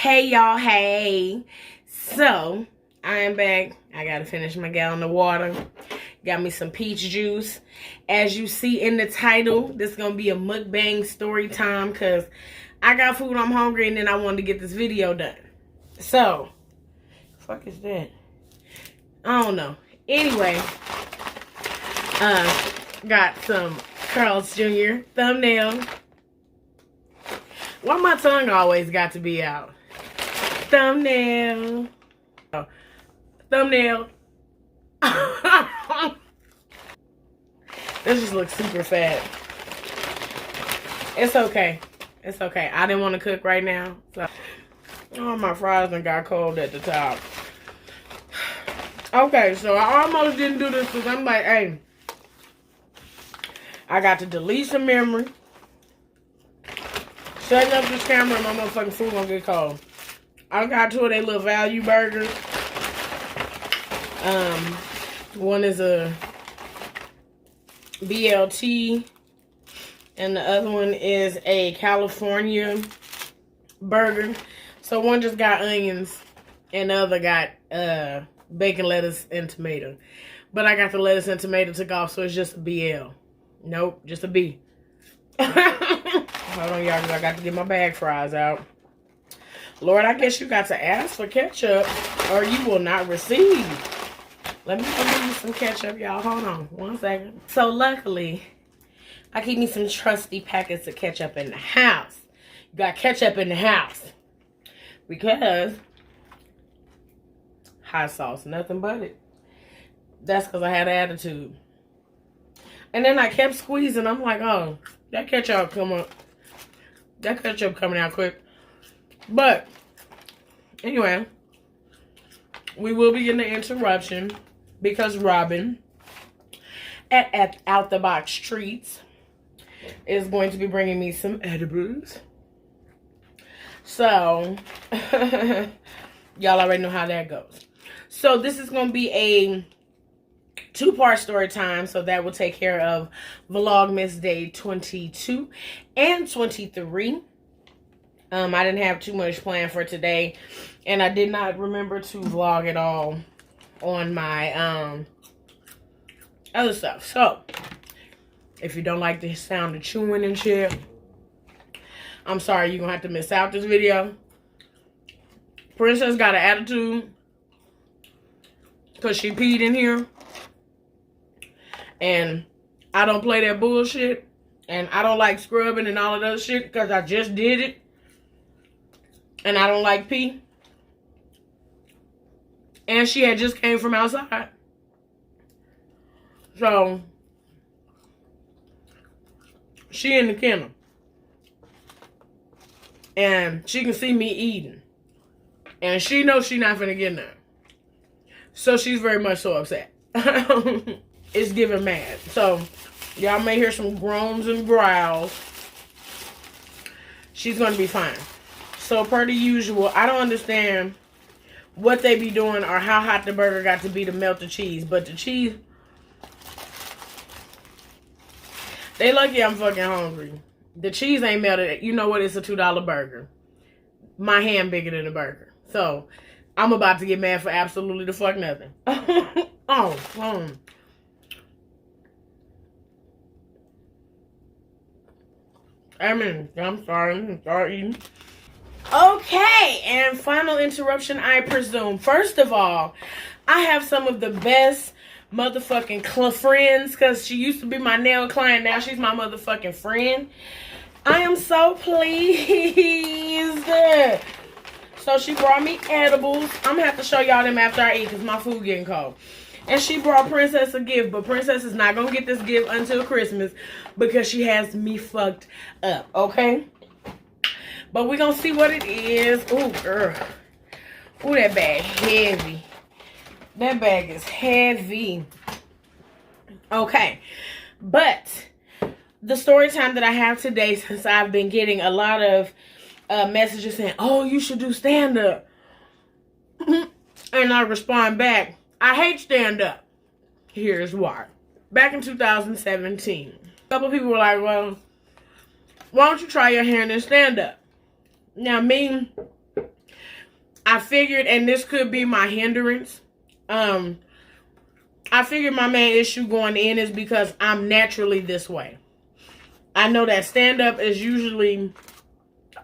Hey y'all, hey. So, I am back. I gotta finish my gallon of water. Got me some peach juice. As you see in the title, this is gonna be a mukbang story time because I got food, I'm hungry, and then I wanted to get this video done. So, fuck is that? I don't know. Anyway, got some Carl's Jr. thumbnail. Why my tongue always got to be out? Thumbnail. Oh, thumbnail. This just looks super fat. It's okay. It's okay. I didn't want to cook right now. So, oh, my fries done got cold at the top. Okay, so I almost didn't do this because I'm like, hey, I got to delete some memory. Setting up this camera and my motherfucking food gonna get cold. I got two of their little value burgers. One is a BLT and the other one is a California burger. So one just got onions and the other got bacon, lettuce, and tomato. But I got the lettuce and tomato took off, so it's just a BL. Nope, just a B. Hold on, y'all, because I got to get my bag fries out. Lord, I guess you got to ask for ketchup or you will not receive. Let me give you some ketchup, y'all. Hold on 1 second. So luckily, I keep me some trusty packets of ketchup in the house. You got ketchup in the house. Because hot sauce, nothing but it. That's because I had an attitude. And then I kept squeezing. I'm like, oh, that ketchup coming out quick. But anyway, we will be getting an interruption because Robin at Out the Box Treats is going to be bringing me some edibles. So y'all already know how that goes. So this is going to be a two-part story time, so that will take care of Vlogmas Day 22 and 23. I didn't have too much planned for today, and I did not remember to vlog at all on my other stuff. So, if you don't like the sound of chewing and shit, I'm sorry, you're gonna have to miss out this video. Princess got an attitude because she peed in here. And I don't play that bullshit. And I don't like scrubbing and all of that shit because I just did it. And I don't like pee. And she had just came from outside. So, she in the kennel. And she can see me eating. And she knows she's not finna get none. So she's very much so upset. It's giving mad. So, y'all may hear some groans and growls. She's going to be fine. So, per the usual, I don't understand what they be doing or how hot the burger got to be to melt the cheese. But the cheese, they lucky I'm fucking hungry. The cheese ain't melted. You know what? It's a $2 burger. My hand bigger than the burger. So, I'm about to get mad for absolutely the fuck nothing. I'm sorry eating. Okay, and final interruption, I presume. First of all, I have some of the best motherfucking friends because she used to be my nail client. Now she's my motherfucking friend. I am so pleased. So she brought me edibles. I'm going to have to show y'all them after I eat because my food getting cold. And she brought Princess a gift, but Princess is not going to get this gift until Christmas because she has me fucked up, okay? But we're going to see what it is. Ooh, girl. Ooh, that bag heavy. That bag is heavy. Okay. But the story time that I have today, since I've been getting a lot of messages saying, oh, you should do stand-up. And I respond back, I hate stand-up. Here's why. Back in 2017, a couple people were like, well, why don't you try your hand in stand-up? Now, me, I figured, and this could be my hindrance, I figured my main issue going in is because I'm naturally this way. I know that stand-up is usually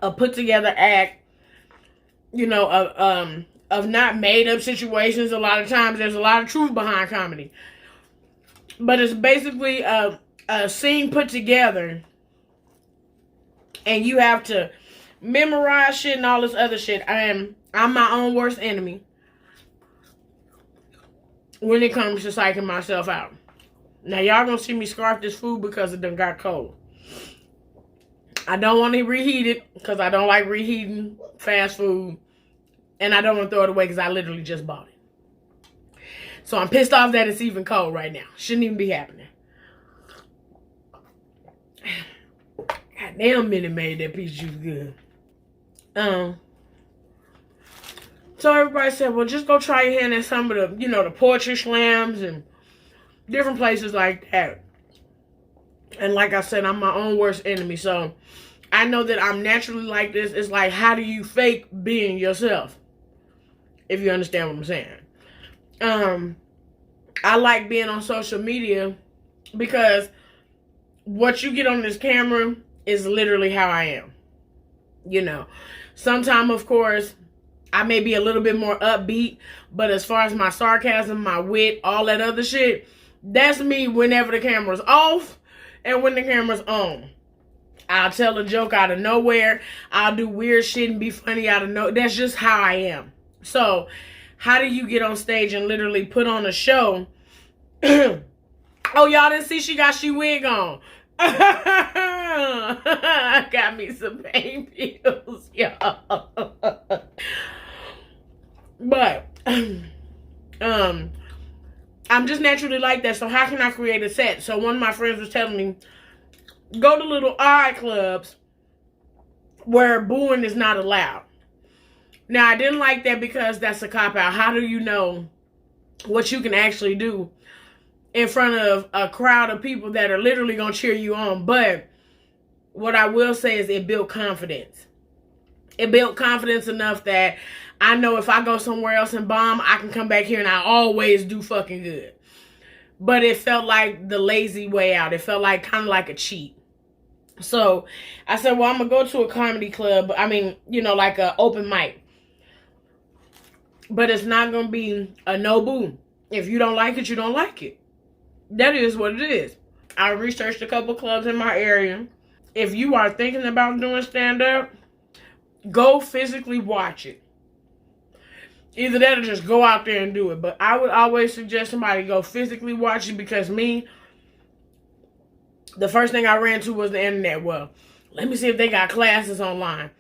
a put-together act, you know, of not made-up situations. A lot of times there's a lot of truth behind comedy. But it's basically a scene put together, and you have to memorize shit and all this other shit. I'm my own worst enemy when it comes to psyching myself out. Now, y'all gonna see me scarf this food because it done got cold. I don't want to reheat it because I don't like reheating fast food. And I don't want to throw it away because I literally just bought it. So I'm pissed off that it's even cold right now. Shouldn't even be happening. Goddamn, Minute Maid, that piece of juice good. So everybody said, well, just go try your hand at some of the, you know, the poetry slams and different places like that. And like I said, I'm my own worst enemy. So I know that I'm naturally like this. It's like, how do you fake being yourself? If you understand what I'm saying. I like being on social media because what you get on this camera is literally how I am. You know, sometimes, of course, I may be a little bit more upbeat, but as far as my sarcasm, my wit, all that other shit, that's me whenever the camera's off and when the camera's on. I'll tell a joke out of nowhere. I'll do weird shit and be funny out of nowhere. That's just how I am. So, how do you get on stage and literally put on a show? Oh, y'all didn't see she got she wig on. Got me some pain pills, y'all. But, I'm just naturally like that. So how can I create a set? So one of my friends was telling me, go to little art clubs where booing is not allowed. Now, I didn't like that because that's a cop-out. How do you know what you can actually do in front of a crowd of people that are literally going to cheer you on? But what I will say is it built confidence. It built confidence enough that I know if I go somewhere else and bomb, I can come back here and I always do fucking good. But it felt like the lazy way out. It felt like kind of like a cheat. So I said, well, I'm going to go to a comedy club. I mean, you know, like an open mic. But it's not going to be a no boo. If you don't like it, you don't like it. That is what it is. I researched a couple clubs in my area. If you are thinking about doing stand-up, go physically watch it. Either that or just go out there and do it. But I would always suggest somebody go physically watch it because me, the first thing I ran to was the internet. Well, let me see if they got classes online.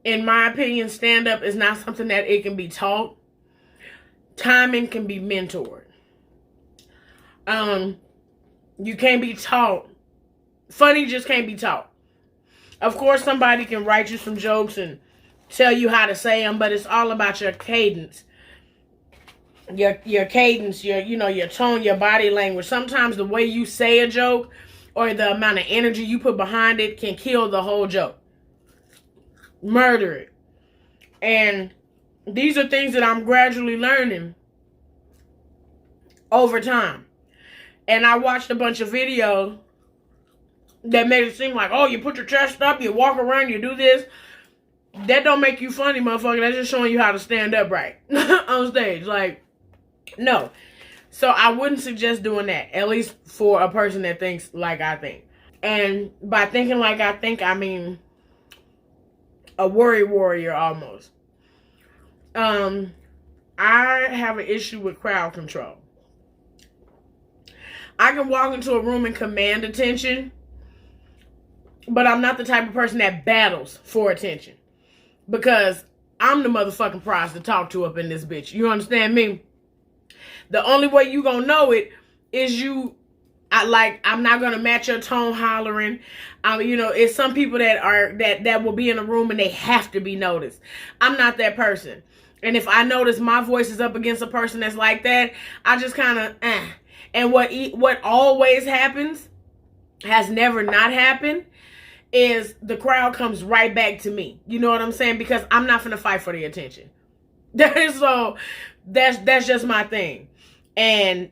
In my opinion, stand-up is not something that it can be taught. Timing can be mentored. You can't be taught. Funny just can't be taught. Of course, somebody can write you some jokes and tell you how to say them, but it's all about your cadence. Your cadence, your tone, your body language. Sometimes the way you say a joke or the amount of energy you put behind it can kill the whole joke. Murder it. And these are things that I'm gradually learning over time. And I watched a bunch of videos that made it seem like, oh, you put your chest up, you walk around, you do this. That don't make you funny, motherfucker. That's just showing you how to stand up right on stage. Like, no. So I wouldn't suggest doing that, at least for a person that thinks like I think. And by thinking like I think, I mean a worry warrior almost. I have an issue with crowd control. I can walk into a room and command attention, but I'm not the type of person that battles for attention. Because I'm the motherfucking prize to talk to up in this bitch. You understand me? The only way you gonna know it is I'm not gonna match your tone hollering. It's some people that will be in a room and they have to be noticed. I'm not that person. And if I notice my voice is up against a person that's like that, I just kind of And what always happens, has never not happened, is the crowd comes right back to me. You know what I'm saying? Because I'm not finna fight for the attention. So that's just my thing. And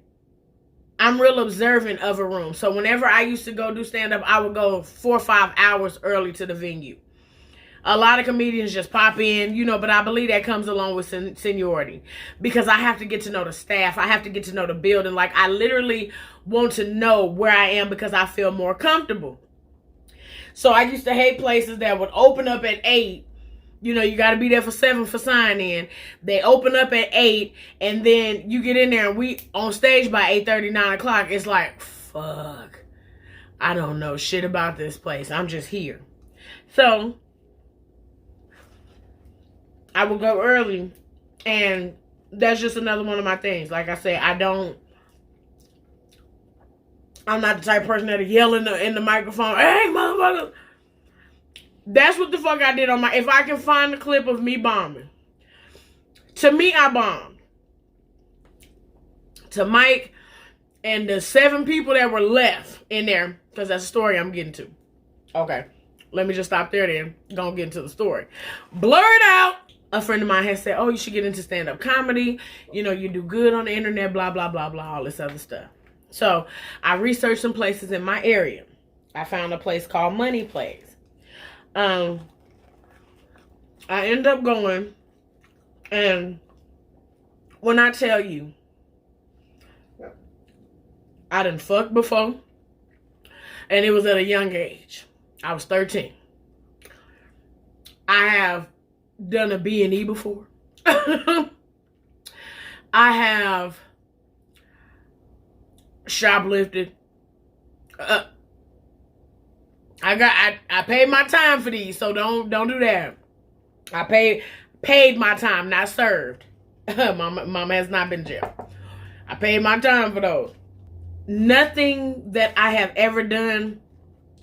I'm real observant of a room. So whenever I used to go do stand-up, I would go 4 or 5 hours early to the venue. A lot of comedians just pop in, but I believe that comes along with seniority. Because I have to get to know the staff. I have to get to know the building. Like, I literally want to know where I am because I feel more comfortable. So I used to hate places that would open up at 8. You got to be there for 7 for sign-in. They open up at 8, and then you get in there, and we on stage by 8:30, 9 o'clock. It's like, fuck. I don't know shit about this place. I'm just here. So I will go early, and that's just another one of my things. Like I say, I'm not the type of person that'll yell in the microphone, hey, motherfucker. That's what the fuck I did if I can find the clip of me bombing. To me, I bombed. To Mike and the 7 people that were left in there, because that's a story I'm getting to. Okay, let me just stop there then. Gonna get into the story. Blurred out. A friend of mine had said, oh, you should get into stand-up comedy. You do good on the internet, blah, blah, blah, blah, all this other stuff. So I researched some places in my area. I found a place called Money Plays. I end up going, and when I tell you, I done fucked before, and it was at a young age. I was 13. I have done a B&E before. I have shoplifted. I paid my time for these, so don't do that. I paid my time, not served. Mama has not been in jail. I paid my time for those. Nothing that I have ever done,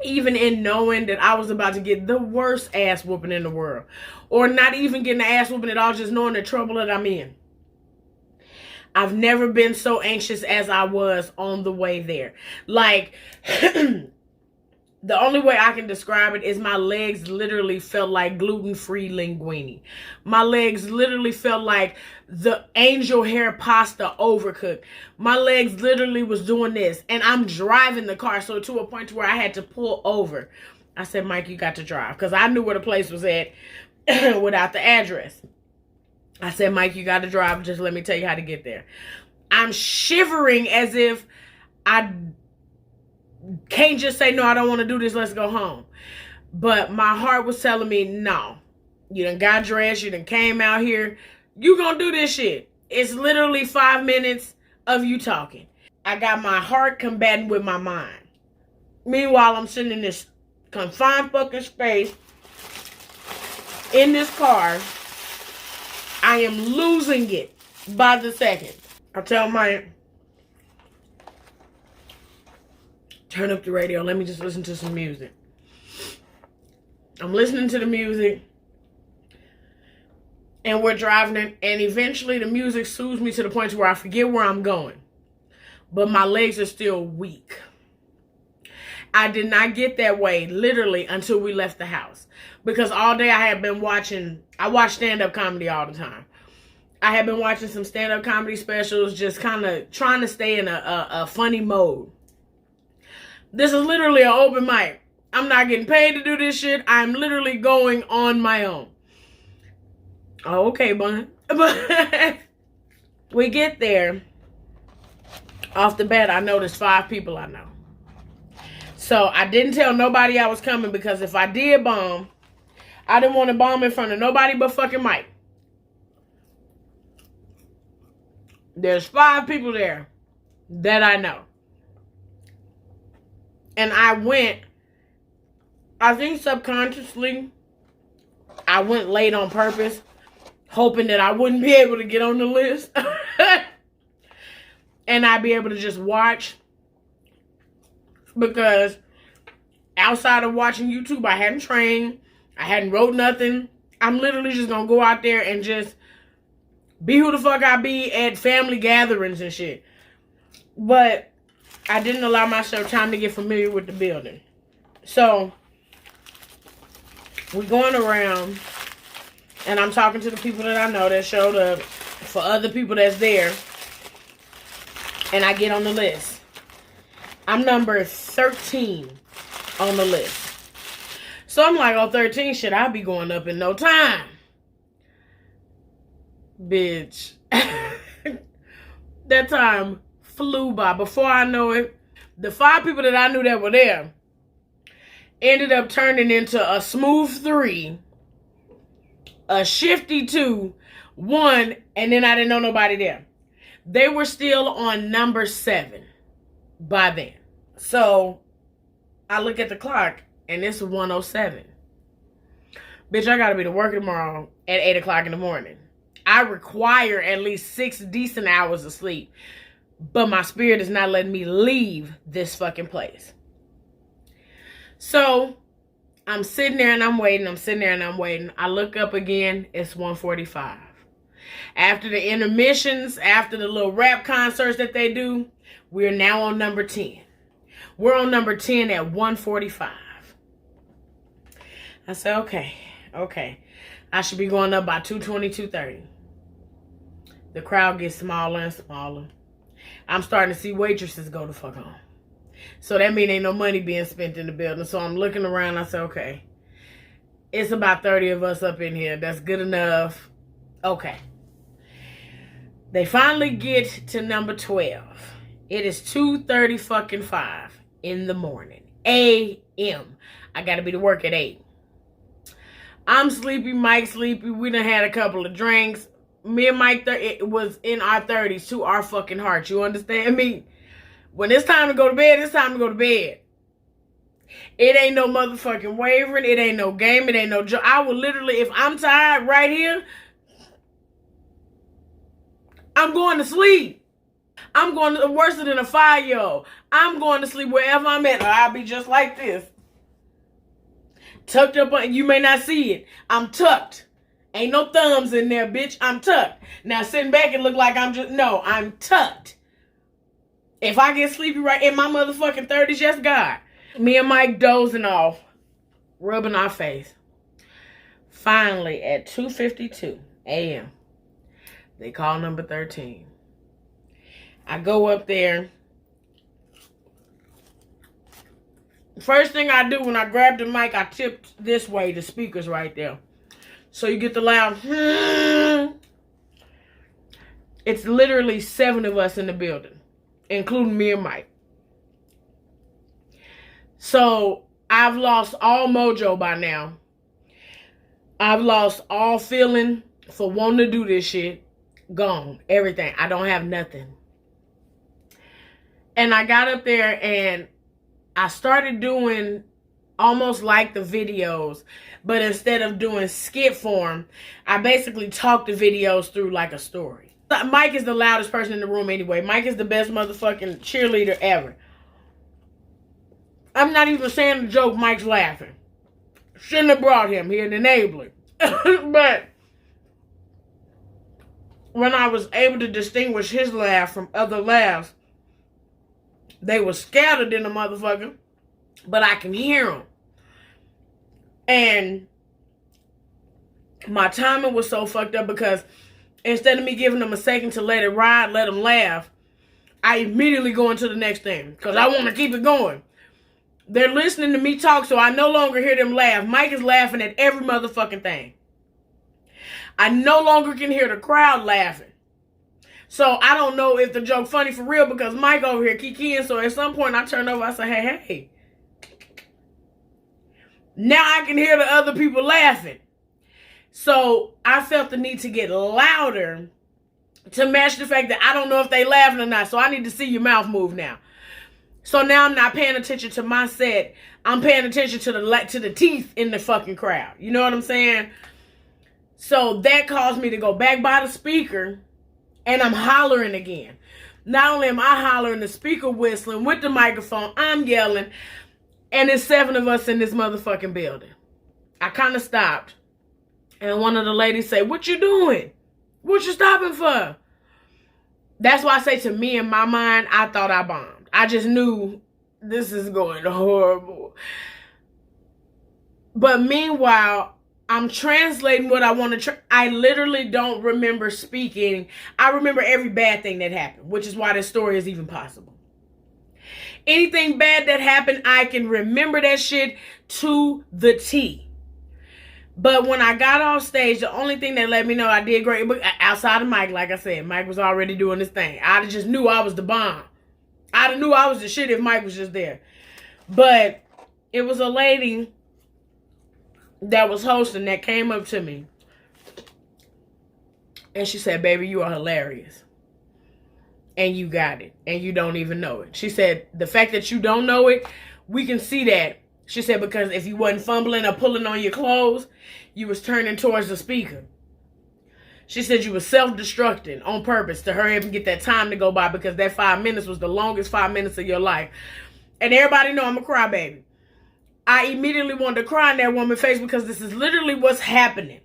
even in knowing that I was about to get the worst ass whooping in the world, or not even getting the ass whooping at all, just knowing the trouble that I'm in. I've never been so anxious as I was on the way there. Like, the only way I can describe it is my legs literally felt like gluten-free linguine. My legs literally felt like the angel hair pasta overcooked. My legs literally was doing this. And I'm driving the car, so to a point where I had to pull over. I said, Mike, you got to drive. Because I knew where the place was at without the address. I said, Mike, you got to drive. Just let me tell you how to get there. I'm shivering as if I can't just say, no, I don't want to do this. Let's go home. But my heart was telling me, no. You done got dressed. You done came out here. You gonna do this shit. It's literally 5 minutes of you talking. I got my heart combating with my mind. Meanwhile, I'm sitting in this confined fucking space in this car. I am losing it by the second. I tell my turn up the radio. Let me just listen to some music. I'm listening to the music. And we're driving it. And eventually the music soothes me to the point where I forget where I'm going. But my legs are still weak. I did not get that way literally until we left the house. Because all day I had been watching. I watch stand-up comedy all the time. I had been watching some stand-up comedy specials. Just kind of trying to stay in a funny mode. This is literally an open mic. I'm not getting paid to do this shit. I'm literally going on my own. Oh, okay, bun. But we get there. Off the bat, I noticed 5 people I know. So I didn't tell nobody I was coming because if I did bomb, I didn't want to bomb in front of nobody but fucking Mike. There's 5 people there that I know. And I went, I think subconsciously, I went late on purpose, hoping that I wouldn't be able to get on the list. And I'd be able to just watch. Because outside of watching YouTube, I hadn't trained. I hadn't wrote nothing. I'm literally just going to go out there and just be who the fuck I be at family gatherings and shit. But I didn't allow myself time to get familiar with the building. So, we're going around. And I'm talking to the people that I know that showed up for other people that's there. And I get on the list. I'm number 13 on the list. So I'm like, oh, 13, shit, I'll be going up in no time. Bitch. That time flew by. Before I know it, the 5 people that I knew that were there ended up turning into a smooth 3, a shifty 2, 1, and then I didn't know nobody there. They were still on number 7 by then. So I look at the clock and it's 1:07. Bitch, I gotta be to work tomorrow at 8 o'clock in the morning. I require at least 6 decent hours of sleep, but my spirit is not letting me leave this fucking place. So I'm sitting there and I'm waiting. I look up again. It's 1:45. After the intermissions, after the little rap concerts that they do, we're now on number 10. We're on number 10 at 1:45. I said, okay. I should be going up by 2:20, 2:30. The crowd gets smaller and smaller. I'm starting to see waitresses go the fuck home. So that means ain't no money being spent in the building. So I'm looking around. I said, okay. It's about 30 of us up in here. That's good enough. Okay. They finally get to number 12. It is 2:30 fucking 5 in the morning. A.M. I got to be to work at 8. I'm sleepy. Mike's sleepy. We done had a couple of drinks. Me and Mike, it was in our 30s to our fucking hearts. You understand me? When it's time to go to bed, it's time to go to bed. It ain't no motherfucking wavering. It ain't no game. It ain't no joke. I will literally, if I'm tired right here, I'm going to sleep. I'm going to, worse than a 5-year-old. I'm going to sleep wherever I'm at. Or I'll be just like this. Tucked up on, you may not see it. I'm tucked. Ain't no thumbs in there, bitch. I'm tucked. Now sitting back and look like I'm tucked. If I get sleepy right in my motherfucking 30s, yes, God. Me and Mike dozing off, rubbing our face. Finally, at 2:52 a.m., they call number 13. I go up there. First thing I do when I grab the mic, I tip this way, the speakers right there. So you get the loud, It's literally 7 of us in the building, including me and Mike. So I've lost all mojo by now. I've lost all feeling for wanting to do this shit. Gone. Everything. I don't have nothing. And I got up there and I started doing almost like the videos, but instead of doing skit form, I basically talk the videos through like a story. Mike is the loudest person in the room anyway. Mike is the best motherfucking cheerleader ever. I'm not even saying the joke, Mike's laughing. Shouldn't have brought him. He an enabler. But when I was able to distinguish his laugh from other laughs, they were scattered in the motherfucker, but I can hear them. And my timing was so fucked up because instead of me giving them a second to let it ride, let them laugh, I immediately go into the next thing because I want to keep it going. They're listening to me talk, so I no longer hear them laugh. Mike is laughing at every motherfucking thing. I no longer can hear the crowd laughing. So I don't know if the joke funny for real because Mike over here kikiing. So at some point I turn over, I say, hey. Now I can hear the other people laughing. So I felt the need to get louder to match the fact that I don't know if they laughing or not. So I need to see your mouth move now. So now I'm not paying attention to my set. I'm paying attention to the teeth in the fucking crowd. You know what I'm saying? So that caused me to go back by the speaker and I'm hollering again. Not only am I hollering, the speaker whistling with the microphone, I'm yelling, and there's 7 of us in this motherfucking building. I kind of stopped, and one of the ladies say, "What you doing? What you stopping for?" That's why I say, to me, in my mind, I thought I bombed. I just knew this is going horrible. But meanwhile, I'm translating what I want to. I literally don't remember speaking. I remember every bad thing that happened, which is why this story is even possible. Anything bad that happened, I can remember that shit to the T. But when I got off stage, the only thing that let me know I did great, outside of Mike, like I said, Mike was already doing his thing. I just knew I was the bomb. I knew I was the shit if Mike was just there. But it was a lady that was hosting that came up to me. And she said, baby, you are hilarious. And you got it. And you don't even know it. She said, the fact that you don't know it, we can see that. She said, because if you wasn't fumbling or pulling on your clothes, you was turning towards the speaker. She said you was self-destructing on purpose to hurry up and get that time to go by, because that 5 minutes was the longest 5 minutes of your life. And everybody know I'm a crybaby. I immediately wanted to cry in that woman's face, because this is literally what's happening.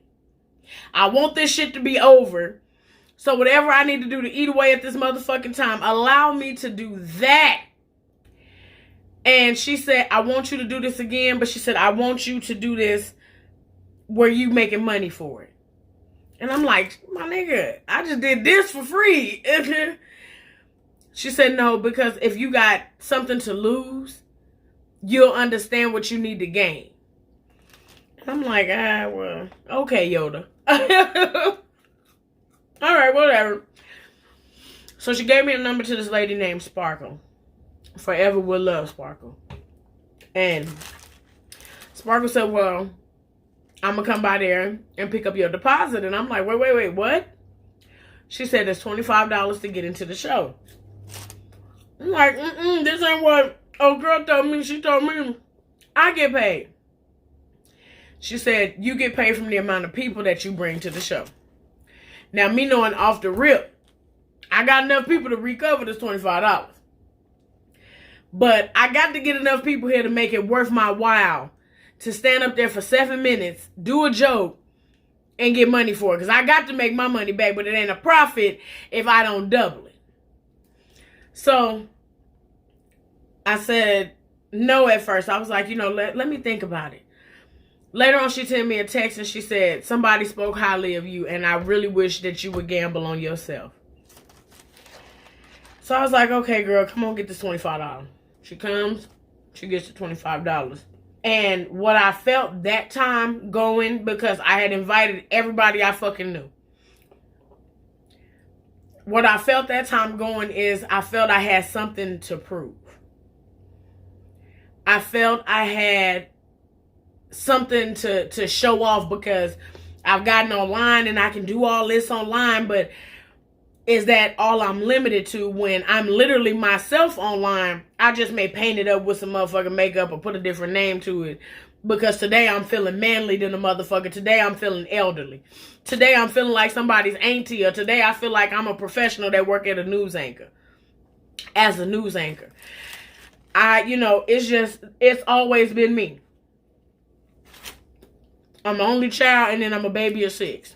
I want this shit to be over. So whatever I need to do to eat away at this motherfucking time, allow me to do that. And she said, I want you to do this again. But she said, I want you to do this where you making money for it. And I'm like, my nigga, I just did this for free. She said, no, because if you got something to lose, you'll understand what you need to gain. And I'm like, well, okay, Yoda. All right, whatever. So she gave me a number to this lady named Sparkle. Forever will love Sparkle. And Sparkle said, well, I'm going to come by there and pick up your deposit. And I'm like, wait, what? She said it's $25 to get into the show. I'm like, this ain't what old girl told me. She told me I get paid. She said, you get paid from the amount of people that you bring to the show. Now, me knowing off the rip, I got enough people to recover this $25. But I got to get enough people here to make it worth my while to stand up there for 7 minutes, do a joke, and get money for it. Because I got to make my money back, but it ain't a profit if I don't double it. So I said no at first. I was like, let me think about it. Later on, she sent me a text and she said, somebody spoke highly of you and I really wish that you would gamble on yourself. So I was like, okay, girl, come on, get this $25. She comes, she gets the $25. And what I felt that time going, because I had invited everybody I fucking knew. What I felt that time going is I felt I had something to prove. I felt I had something to show off, because I've gotten online and I can do all this online, but is that all I'm limited to when I'm literally myself online? I just may paint it up with some motherfucking makeup or put a different name to it, because today I'm feeling manly than a motherfucker. Today I'm feeling elderly. Today I'm feeling like somebody's auntie, or today I feel like I'm a professional that work at a news anchor. As a news anchor. It's always been me. I'm the only child, and then I'm a baby of 6.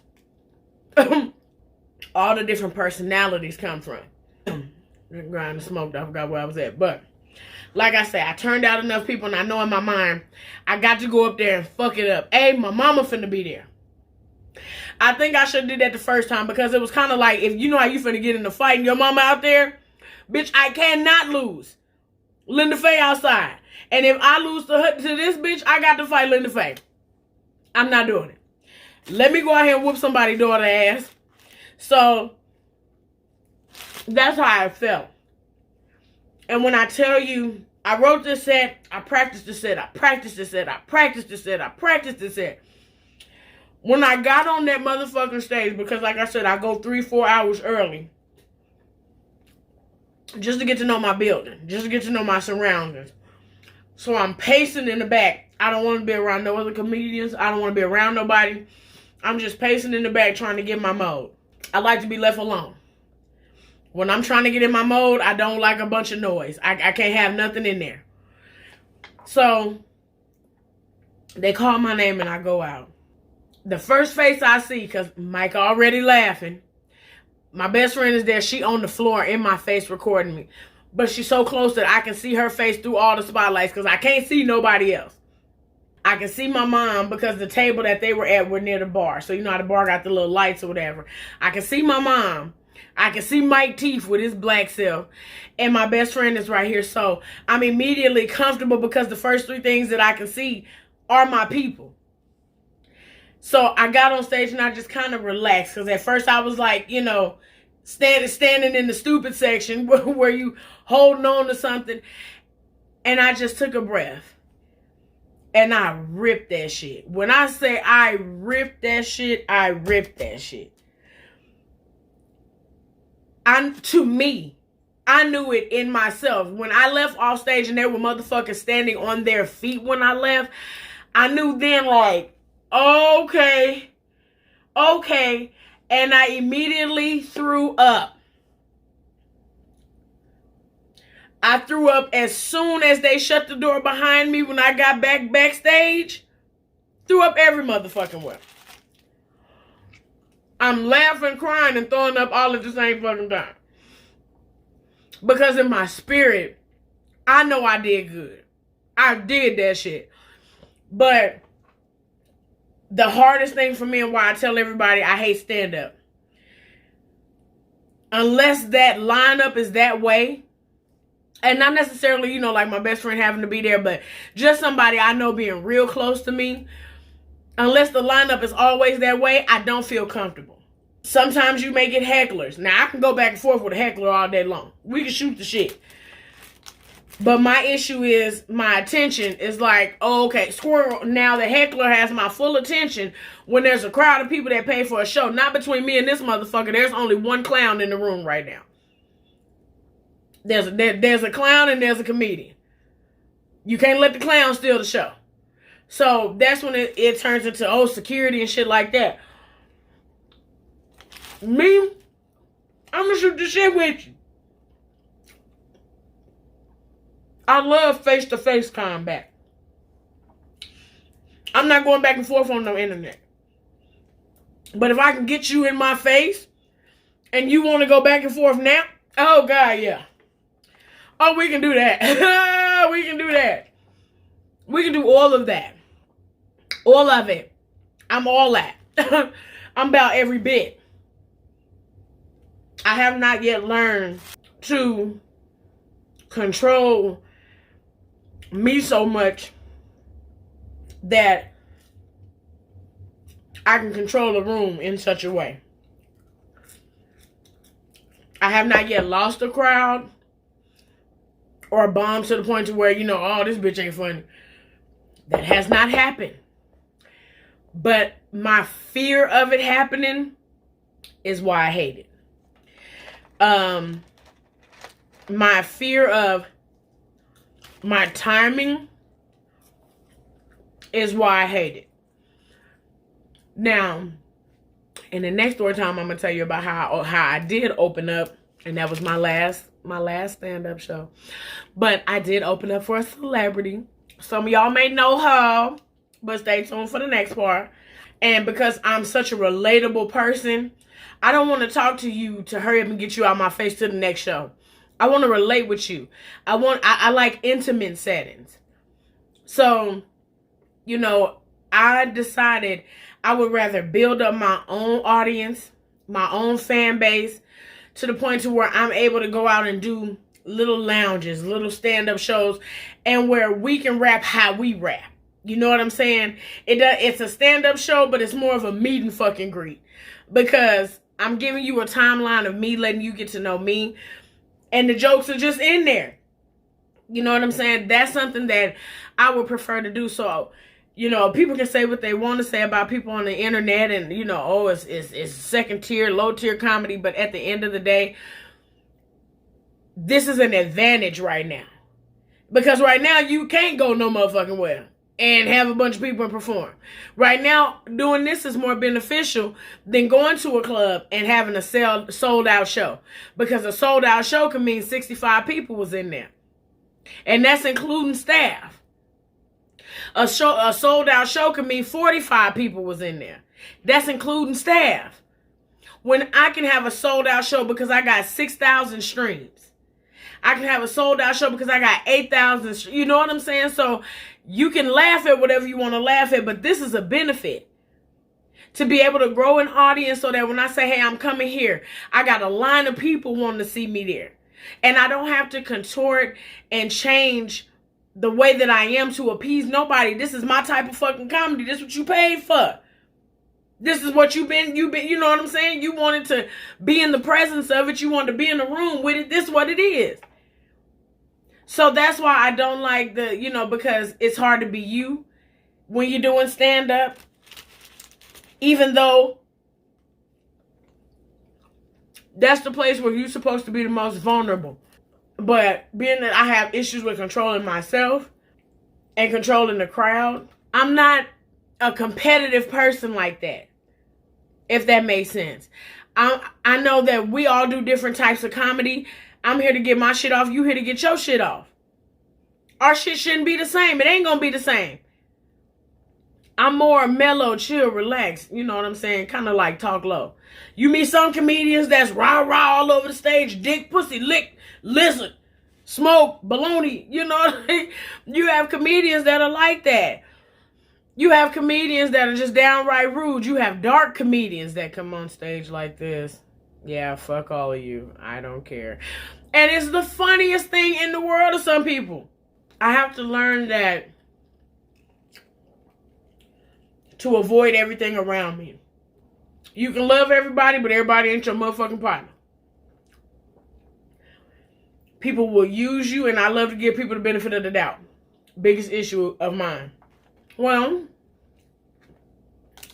All the different personalities come from. Grind and smoked. I forgot where I was at. But, like I said, I turned out enough people, and I know in my mind, I got to go up there and fuck it up. Hey, my mama finna be there. I think I should have did that the first time, because it was kind of like, if you know how you finna get in the fight and your mama out there, bitch, I cannot lose. Linda Faye outside. And if I lose to this bitch, I got to fight Linda Faye. I'm not doing it. Let me go out here and whoop somebody's daughter ass. So, that's how I felt. And when I tell you, I wrote this set, I practiced the set, I practiced the set, I practiced the set, I practiced the set. When I got on that motherfucking stage, because like I said, I go 3-4 hours early, just to get to know my building, just to get to know my surroundings. So I'm pacing in the back. I don't want to be around no other comedians. I don't want to be around nobody. I'm just pacing in the back trying to get my mode. I like to be left alone. When I'm trying to get in my mode, I don't like a bunch of noise. I can't have nothing in there. So they call my name and I go out. The first face I see, because Mike already laughing. My best friend is there. She on the floor in my face recording me. But she's so close that I can see her face through all the spotlights, because I can't see nobody else. I can see my mom because the table that they were at were near the bar. So you know how the bar got the little lights or whatever. I can see my mom. I can see Mike Teeth with his black self. And my best friend is right here. So I'm immediately comfortable because the first three things that I can see are my people. So I got on stage and I just kind of relaxed. Because at first I was like, you know, standing in the stupid section where you holding on to something. And I just took a breath. And I ripped that shit. When I say I ripped that shit, I ripped that shit. To me, I knew it in myself. When I left off stage and there were motherfuckers standing on their feet when I left, I knew then like, okay. And I immediately threw up. I threw up as soon as they shut the door behind me when I got backstage. Threw up every motherfucking way. I'm laughing, crying, and throwing up all at the same fucking time. Because in my spirit, I know I did good. I did that shit. But the hardest thing for me and why I tell everybody I hate stand-up. Unless that lineup is that way, and not necessarily, you know, like my best friend having to be there, but just somebody I know being real close to me. Unless the lineup is always that way, I don't feel comfortable. Sometimes you may get hecklers. Now, I can go back and forth with a heckler all day long. We can shoot the shit. But my issue is my attention is like, oh, okay, squirrel. Now the heckler has my full attention when there's a crowd of people that pay for a show. Not between me and this motherfucker. There's only one clown in the room right now. There's a clown and there's a comedian. You can't let the clown steal the show. So that's when it turns into, security and shit like that. Me, I'm gonna shoot the shit with you. I love face-to-face combat. I'm not going back and forth on no internet. But if I can get you in my face and you want to go back and forth now, oh, God, yeah. Oh, we can do that. We can do that. We can do all of that. All of it. I'm all that. I'm about every bit. I have not yet learned to control me so much that I can control the room in such a way. I have not yet lost a crowd or bombed to the point to where, you know, oh, this bitch ain't funny. That has not happened. But my fear of it happening is why I hate it. My fear of my timing is why I hate it. Now, in the next story time, I'm gonna tell you about how I did open up, and that was my last stand-up show. But I did open up for a celebrity. Some of y'all may know her, but stay tuned for the next part. And because I'm such a relatable person, I don't want to talk to you to hurry up and get you out my face to the next show. I want to relate with you. I like intimate settings. So, you know, I decided I would rather build up my own audience, my own fan base, to the point to where I'm able to go out and do little lounges, little stand-up shows, and where we can rap how we rap. You know what I'm saying? It's a stand-up show, but it's more of a meet and fucking greet. Because I'm giving you a timeline of me, letting you get to know me. And the jokes are just in there. You know what I'm saying? That's something that I would prefer to do. So, you know, people can say what they want to say about people on the internet. And, you know, oh, it's second tier, low tier comedy. But at the end of the day, this is an advantage right now. Because right now, you can't go no motherfucking well and have a bunch of people and perform. Right now, doing this is more beneficial than going to a club and having a sold out show. Because a sold out show can mean 65 people was in there. And that's including staff. A sold out show can mean 45 people was in there. That's including staff. When I can have a sold out show because I got 6,000 streams. I can have a sold out show because I got 8,000. You know what I'm saying? So You can laugh at whatever you want to laugh at, but this is a benefit. To be able to grow an audience so that when I say, hey, I'm coming here, I got a line of people wanting to see me there. And I don't have to contort and change the way that I am to appease nobody. This is my type of fucking comedy. This is what you paid for. This is what you've been, you know what I'm saying? You wanted to be in the presence of it. You wanted to be in the room with it. This is what it is. So that's why I don't like because it's hard to be you when you're doing stand-up. Even though that's the place where you're supposed to be the most vulnerable. But being that I have issues with controlling myself and controlling the crowd, I'm not a competitive person like that. If that makes sense. I know that we all do different types of comedy. I'm here to get my shit off. You here to get your shit off. Our shit shouldn't be the same. It ain't going to be the same. I'm more mellow, chill, relaxed. You know what I'm saying? Kind of like talk low. You meet some comedians that's rah-rah all over the stage. Dick, pussy, lick, lizard, smoke, baloney. You know what I mean? You have comedians that are like that. You have comedians that are just downright rude. You have dark comedians that come on stage like this. Yeah, fuck all of you. I don't care. And it's the funniest thing in the world to some people. I have to learn that to avoid everything around me. You can love everybody, but everybody ain't your motherfucking partner. People will use you, and I love to give people the benefit of the doubt. Biggest issue of mine. Well,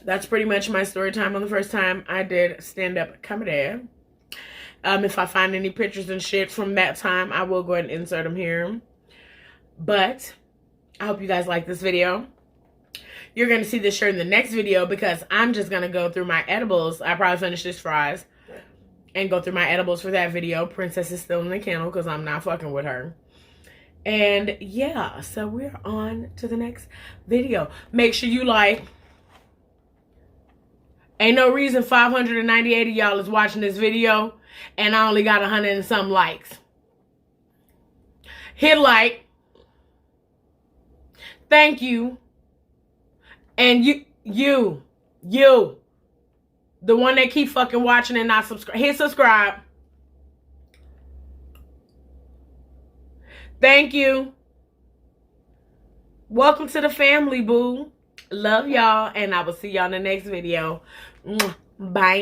that's pretty much my story time on the first time I did stand-up comedy. If I find any pictures and shit from that time, I will go ahead and insert them here. But I hope you guys like this video. You're going to see this shirt in the next video because I'm just going to go through my edibles. I probably finish this fries and go through my edibles for that video. Princess is still in the kennel because I'm not fucking with her. And yeah, so we're on to the next video. Make sure you like. Ain't no reason 598 of y'all is watching this video and I only got 100 and some likes. Hit like. Thank you. And you, the one that keep fucking watching and not subscribe, hit subscribe. Thank you. Welcome to the family, boo. Love y'all, and I will see y'all in the next video. Bye.